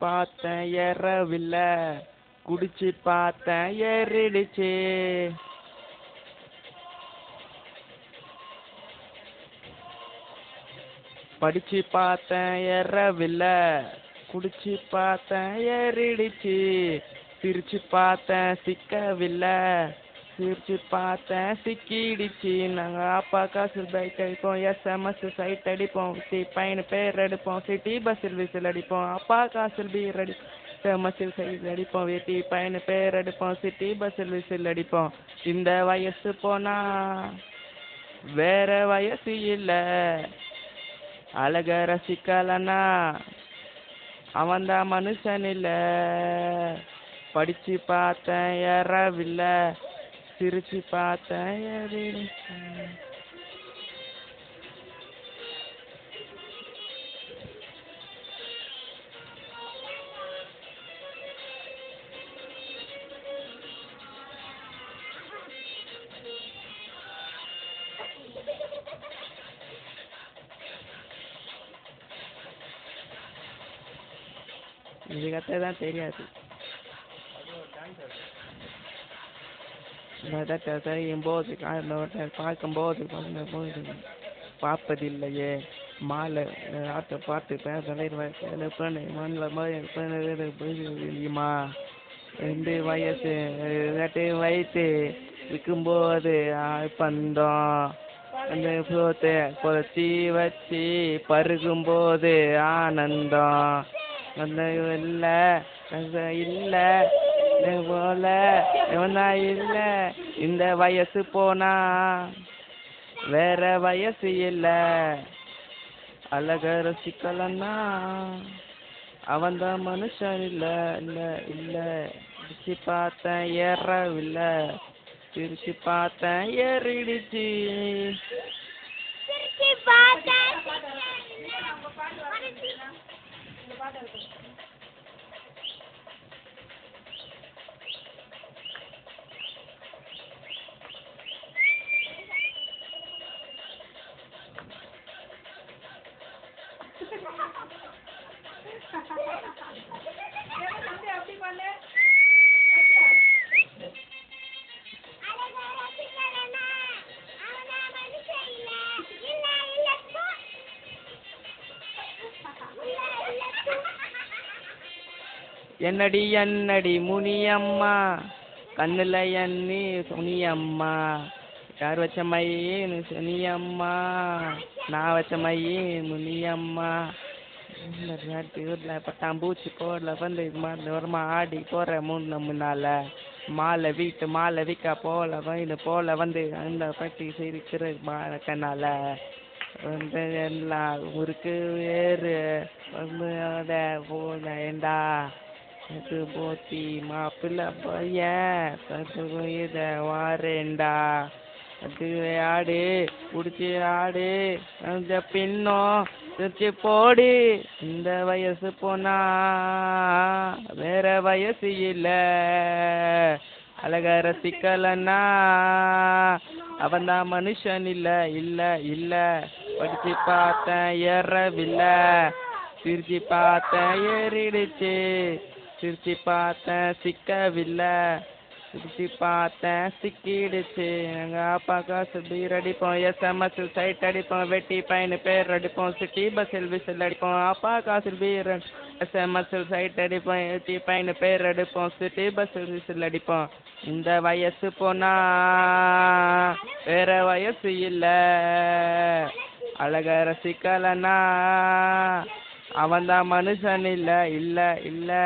பார்த்தேன் ஏறவில்லை, குடிச்சு பார்த்தேன் ஏறிடுச்சு. படிச்சு பார்த்தேன் ஏறவில்லை, குடிச்சு பார்த்தேன் ஏறிடுச்சு. சிரிச்சு பார்த்தேன் சிக்கவில்லை, சிரிச்சு பார்த்தேன் சிக்கிடுச்சு. நாங்கள் அப்பா காசு பைக் அடிப்போம், SMS சைட் அடிப்போம், பையனு பேர் அடிப்போம், சிட்டி பஸ்ஸில் விசில் அடிப்போம். அப்பா காசில் பீர் அடி எஸ்எம்எஸ்ஸில் சைட் அடிப்போம், வெட்டி பையனு பேர் அடிப்போம், சிட்டி பஸ்ஸில் விசில் அடிப்போம். இந்த வயசு போனா வேற வயசு இல்லை, அழக ரசிக்கலன்னா அவன்தான் மனுஷன் இல்லை. படிச்சு பார்த்தேன் ஏறவில்லை, சிரிச்சு பார்த்தேன் ஏறிடுச்சு. இது கத்த தான் தெரியாது. செய்யும் போது பார்க்கும்போது பார்ப்பதில்லையே, மாலை ஆட்டை பார்த்து தெரியுமா? 2 வயசு 2 வயசு விற்கும்போது பந்தம் அந்த போத்தை பொத்தி வச்சு பருகும்போது ஆனந்தம். அந்த இல்லை இல்லை போல இவனா இல்லை. இந்த வயசு போனா வேற வயசு இல்லை, அழக ரசிக்கலன்னா அவன்தான் மனுஷன் இல்லை. இல்லை இல்லை பிடிச்சி பார்த்தேன் ஏறவில்லை, பிரிச்சு பார்த்தேன் ஏறிடுச்சு. என்னடி என்னடி முனியம்மா, கண்ணுல எண்ணி சுனியம்மா, யார் வச்ச மையின்னு சுனியம்மா, நான் வச்ச மையே முனியம்மா. ஊரில் பட்டாம்பூச்சி போடல வந்து வருமா ஆடி போகிற முன்னால மாலை வீட்டு மாலை விற்க போல வயது போல வந்து அந்த பட்டி சிரிக்கிற கண்ணால வந்து எல்லாம் ஊருக்கு வேறு வந்து போனேன்டா. அது போத்தி மாப்பிள்ளை பையன் இதை வாரேண்டா. அது ஆடு பிடிச்சி ஆடு அந்த பின்னும் திருச்சி போடு. இந்த வயசு போனா வேற வயசு இல்லை, அழக ரசிக்கலன்னா அவன்தான் மனுஷன் இல்லை. இல்லை இல்லை படிச்சு பார்த்தேன் ஏறவில்லை, சிரிச்சு பார்த்தேன் ஏறிடுச்சு. சிரிச்சு பார்த்தேன் சிக்கவில்லை, சிரிச்சு பார்த்தேன் சிக்கிடுச்சு. எங்கள் அப்பா காசு பீர் அடிப்போம், SMS சைட் அடிப்போம், வெட்டி பையனு பேர் அடிப்போம், சிட்டி பஸ்ஸில் விசில் அடிப்போம். அப்பா காசு பீர் SMS சைட் அடிப்போம், வெட்டி பையனு பேர் அடிப்போம், சிட்டி பஸ்ஸில் விசில் அடிப்போம். இந்த வயசு போனா வேற வயசு இல்லை, அழக ரசிக்கலன்னா அவன்தான் மனுஷன் இல்லை. இல்லை இல்லை